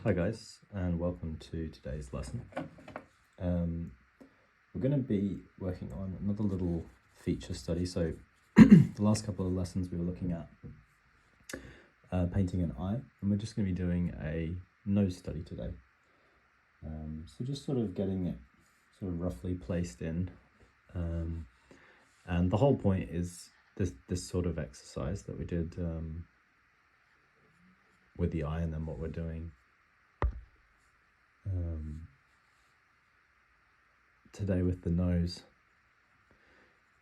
Hi guys, and welcome to today's lesson. We're going to be working on another little feature study. So the last couple of lessons we were looking at painting an eye, and we're just going to be doing a nose study today. So just sort of getting it sort of roughly placed in, and the whole point is this sort of exercise that we did with the eye, and then what we're doing today with the nose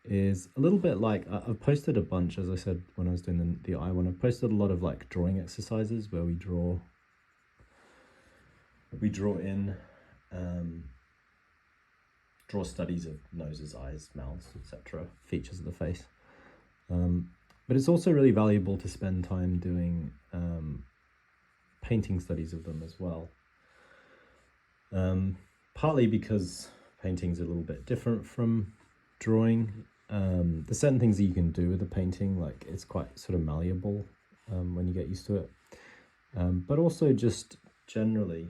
is a little bit like, I've posted a bunch, as I said when I was doing the eye one, I've posted a lot of like drawing exercises where we draw in draw studies of noses, eyes, mouths, etc., features of the face. But it's also really valuable to spend time doing painting studies of them as well. Partly because painting's a little bit different from drawing. There's certain things that you can do with a painting, like it's quite sort of malleable when you get used to it. But also just generally,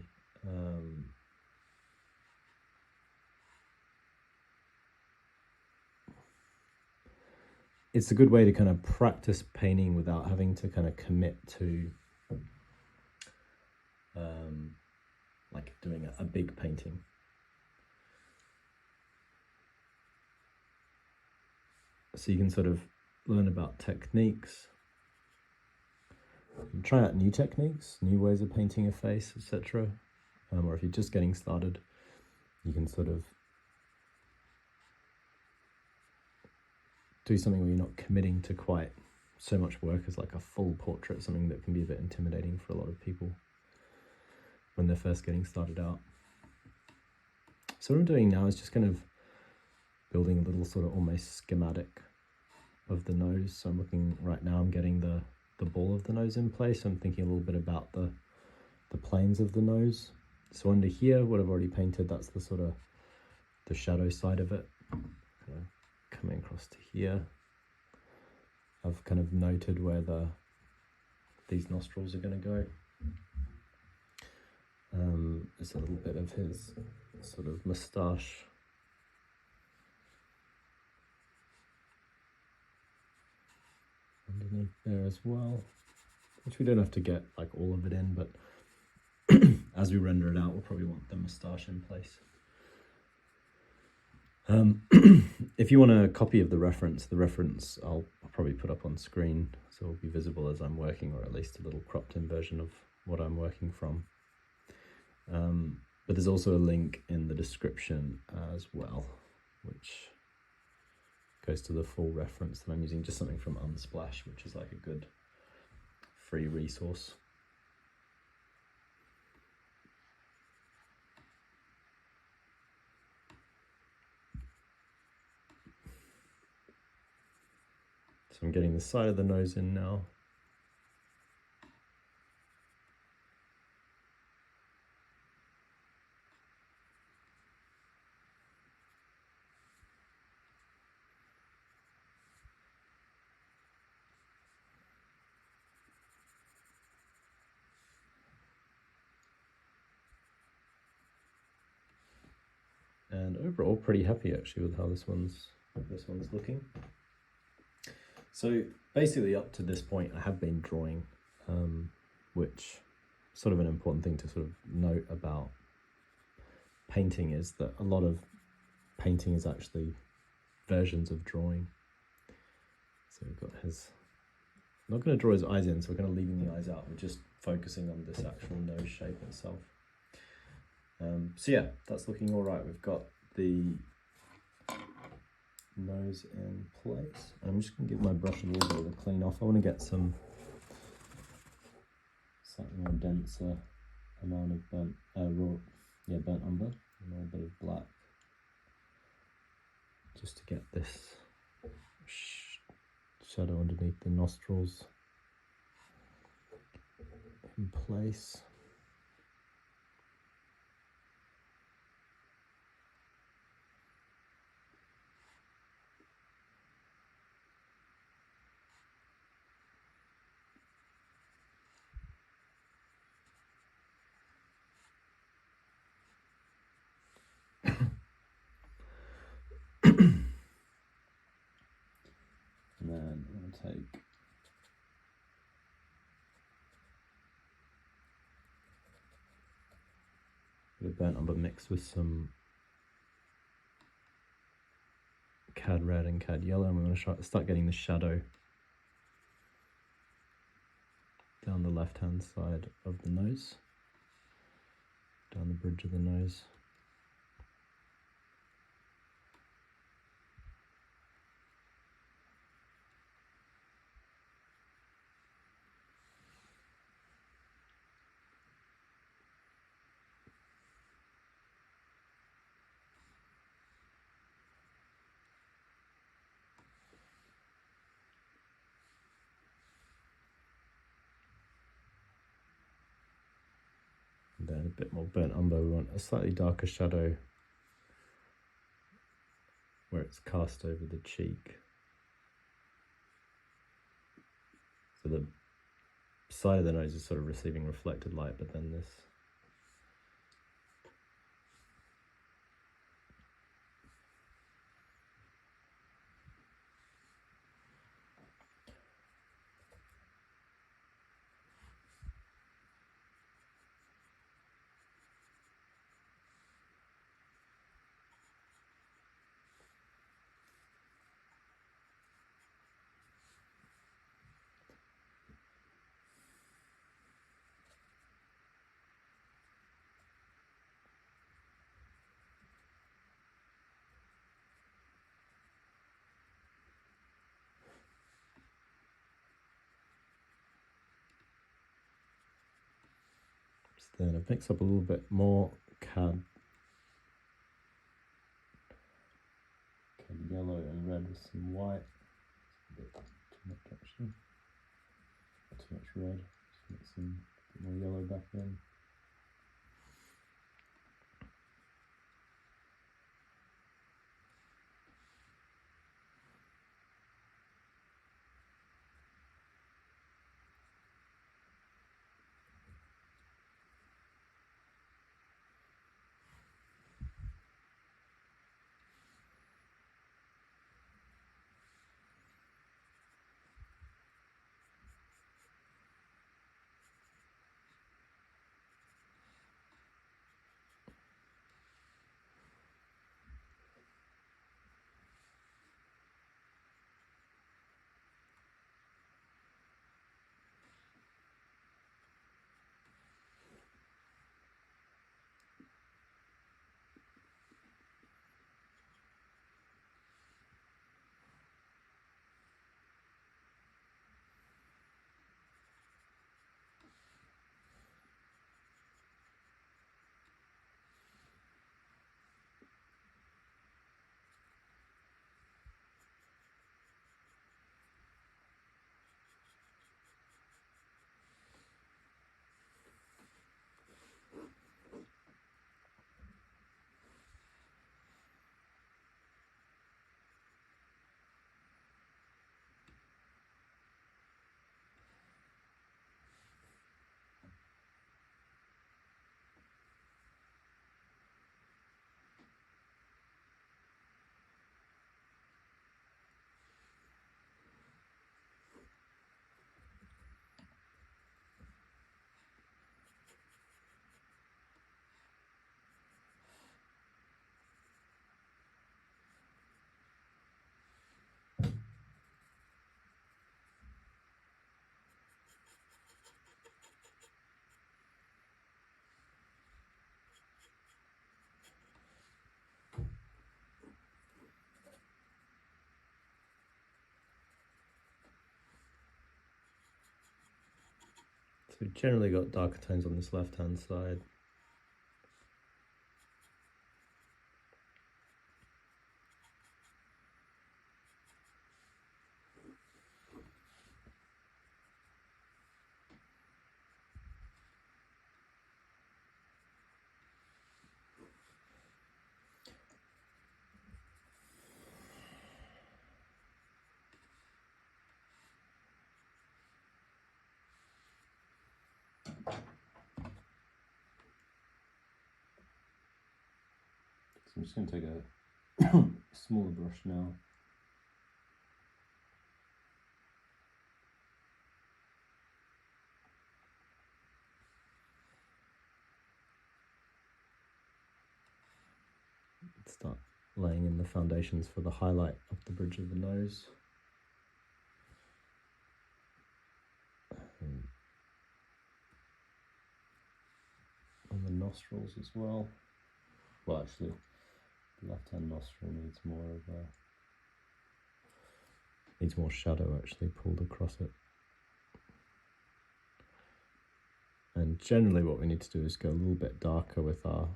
it's a good way to kind of practice painting without having to kind of commit to like doing a big painting. So you can sort of learn about techniques, try out new techniques, new ways of painting a face, etc. Or if you're just getting started, you can sort of do something where you're not committing to quite so much work as like a full portrait, something that can be a bit intimidating for a lot of people when they're first getting started out. So what I'm doing now is just kind of building a little sort of almost schematic of the nose. So I'm looking right now, I'm getting the ball of the nose in place. I'm thinking a little bit about the planes of the nose. So under here, what I've already painted, that's the sort of the shadow side of it. Kind of coming across to here, I've kind of noted where these nostrils are going to go. There's a little bit of his sort of moustache. Underneath there as well, which we don't have to get like all of it in, but as we render it out, we'll probably want the moustache in place. If you want a copy of the reference I'll probably put up on screen, so it'll be visible as I'm working, or at least a little cropped in version of what I'm working from. But there's also a link in the description as well, which goes to the full reference that I'm using, just something from Unsplash, which is like a good free resource. So I'm getting the side of the nose in now. And overall pretty happy actually with how this one's looking. So basically up to this point I have been drawing, which sort of an important thing to sort of note about painting is that a lot of painting is actually versions of drawing. So we've got his, I'm not going to draw his eyes in, so we're kind of leaving the eyes out. We're just focusing on this actual nose shape itself. So yeah, that's looking all right. We've got the nose in place. I'm just going to give my brush a little bit of a clean off. I want to get some slightly more denser amount of burnt umber, and a little bit of black, just to get this shadow underneath the nostrils in place. bit of burnt umber mixed with some Cad Red and Cad Yellow, and we're going to start getting the shadow down the left hand side of the nose, down the bridge of the nose. And then a bit more burnt umber. We want a slightly darker shadow where it's cast over the cheek. So the side of the nose is sort of receiving reflected light, but then this then I've mixed up a little bit more Cad Yellow and red with some white. A bit too much actually. Too much red. Just mix some more yellow back in. So we've generally got darker tones on this left hand side. I'm just going to take a smaller brush now. Start laying in the foundations for the highlight of the bridge of the nose. And on the nostrils as well. Well, actually, the left-hand nostril needs more shadow actually pulled across it. And generally what we need to do is go a little bit darker with our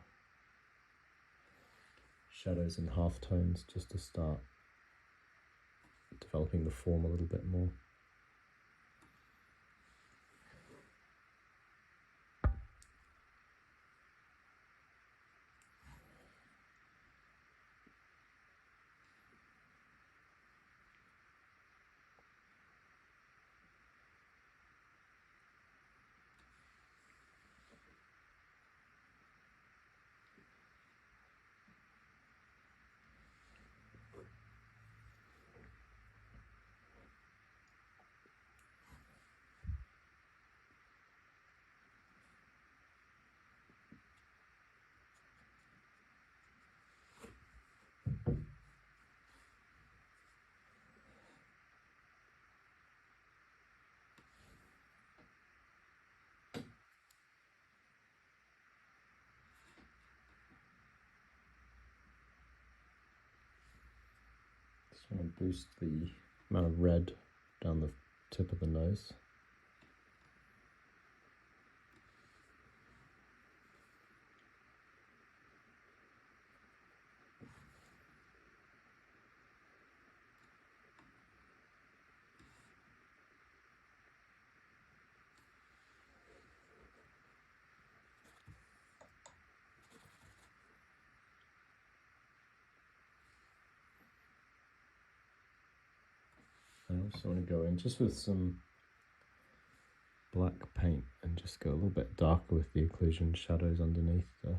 shadows and halftones, just to start developing the form a little bit more. Just want to boost the amount of red down the tip of the nose. I also want to go in just with some black paint and just go a little bit darker with the occlusion shadows underneath the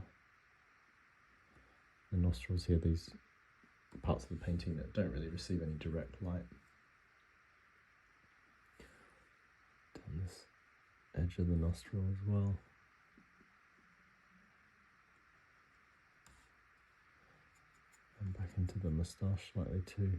nostrils here, these parts of the painting that don't really receive any direct light. Down this edge of the nostril as well. And back into the moustache slightly too.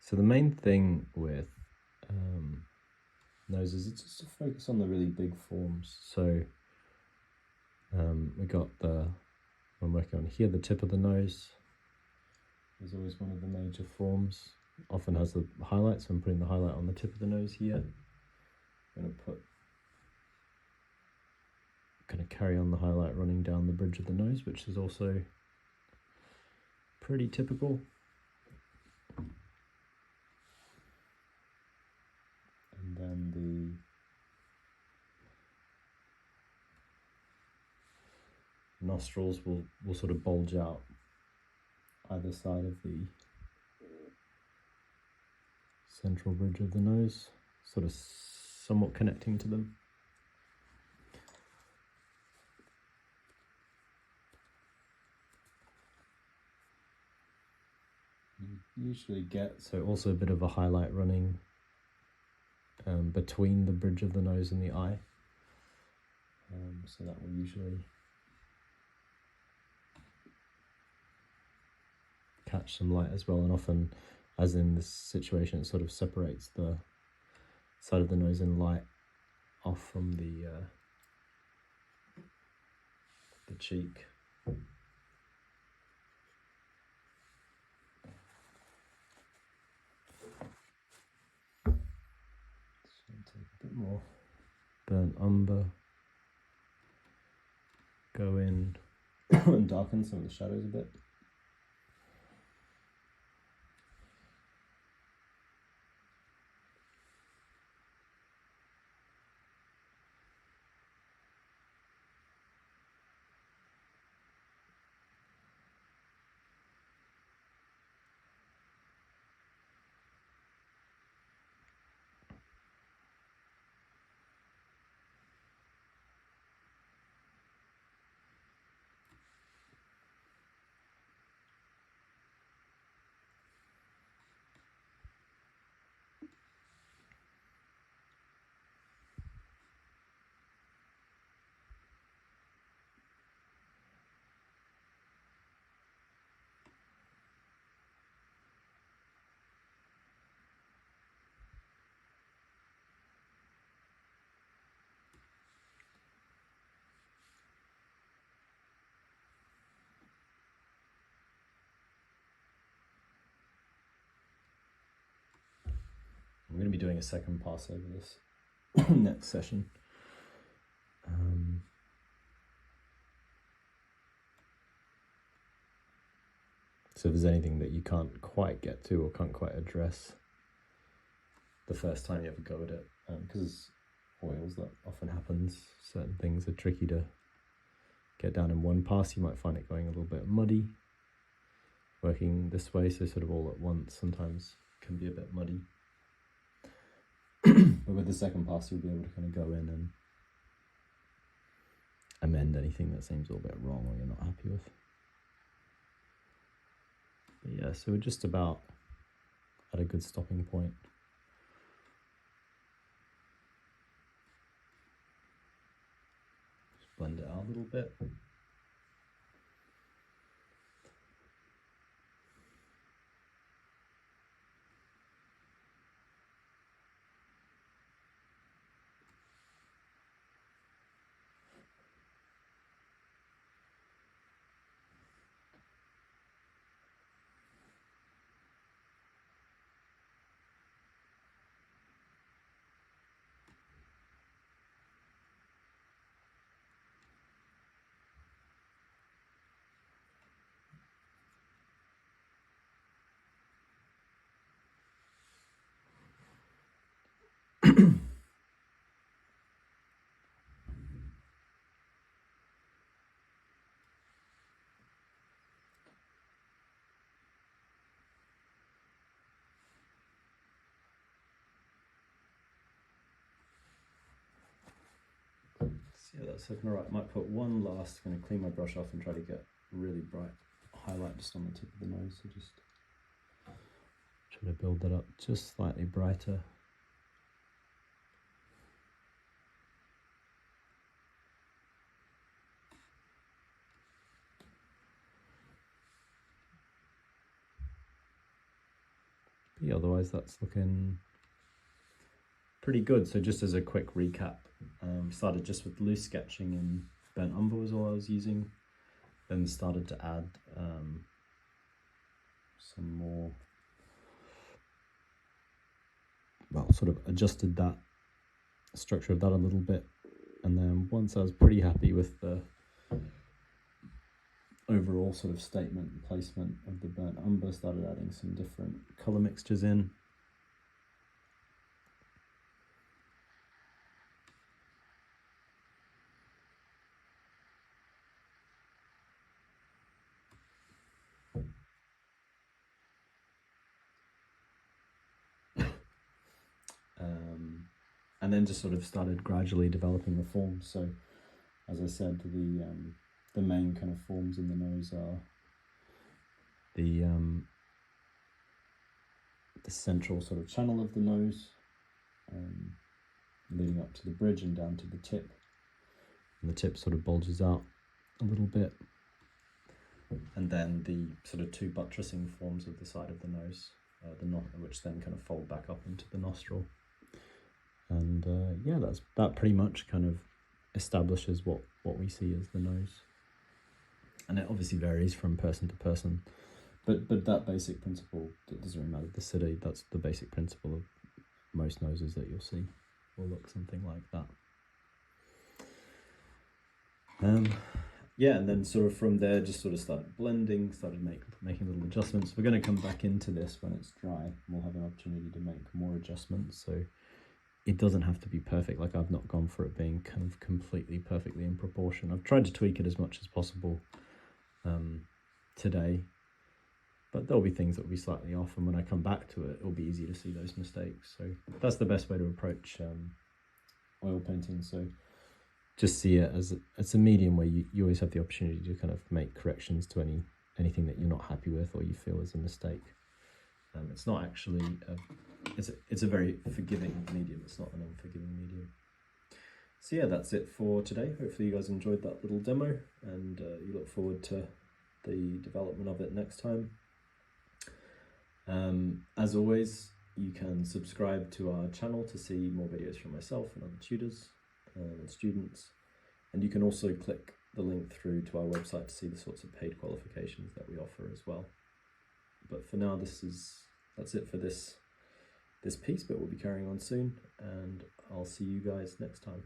So the main thing with noses is just to focus on the really big forms. So we got I'm working on here, the tip of the nose is always one of the major forms. Often has the highlight, so I'm putting the highlight on the tip of the nose here. I'm going to carry on the highlight running down the bridge of the nose, which is also pretty typical. And then the nostrils will sort of bulge out either side of the central bridge of the nose, sort of somewhat connecting to them. You usually get also a bit of a highlight running between the bridge of the nose and the eye, so that will usually catch some light as well, and often, as in this situation, it sort of separates the side of the nose in light off from the cheek. Take a bit more burnt umber, go in and darken some of the shadows a bit. be doing a second pass over this next session. So if there's anything that you can't quite get to or can't quite address the first time you ever go at it, because oils, that often happens, certain things are tricky to get down in one pass. You might find it going a little bit muddy working this way, so sort of all at once sometimes can be a bit muddy. But with the second pass you'll be able to kind of go in and amend anything that seems a little bit wrong or you're not happy with. But yeah, so we're just about at a good stopping point. Just blend it out a little bit. Yeah, that's looking alright. I might put one last, going to clean my brush off and try to get really bright highlight just on the tip of the nose. So just try to build that up just slightly brighter. But yeah, otherwise that's looking pretty good. So just as a quick recap, started just with loose sketching and burnt umber was all I was using, then started to add some more, well, sort of adjusted that structure of that a little bit, and then once I was pretty happy with the overall sort of statement and placement of the burnt umber, started adding some different color mixtures in. And then just sort of started gradually developing the forms. So, as I said, the main kind of forms in the nose are the central sort of channel of the nose, leading up to the bridge and down to the tip. And the tip sort of bulges out a little bit. And then the sort of two buttressing forms of the side of the nose, which then kind of fold back up into the nostril. And yeah, that pretty much kind of establishes what we see as the nose. And it obviously varies from person to person, but that basic principle, that doesn't really matter the city, that's the basic principle of most noses that you'll see will look something like that. Yeah, and then sort of from there just sort of started blending, started making little adjustments. We're going to come back into this when it's dry, and we'll have an opportunity to make more adjustments. So it doesn't have to be perfect. Like, I've not gone for it being kind of completely perfectly in proportion. I've tried to tweak it as much as possible today, but there'll be things that will be slightly off, and when I come back to it, it'll be easy to see those mistakes. So that's the best way to approach oil painting. So just see it as it's a medium where you always have the opportunity to kind of make corrections to anything that you're not happy with or you feel is a mistake. It's not actually it's a very forgiving medium. It's not an unforgiving medium. So yeah, that's it for today. Hopefully you guys enjoyed that little demo, and you look forward to the development of it next time. As always, you can subscribe to our channel to see more videos from myself and other tutors and students, and you can also click the link through to our website to see the sorts of paid qualifications that we offer as well. But for now, that's it for this this piece, but we'll be carrying on soon, and I'll see you guys next time.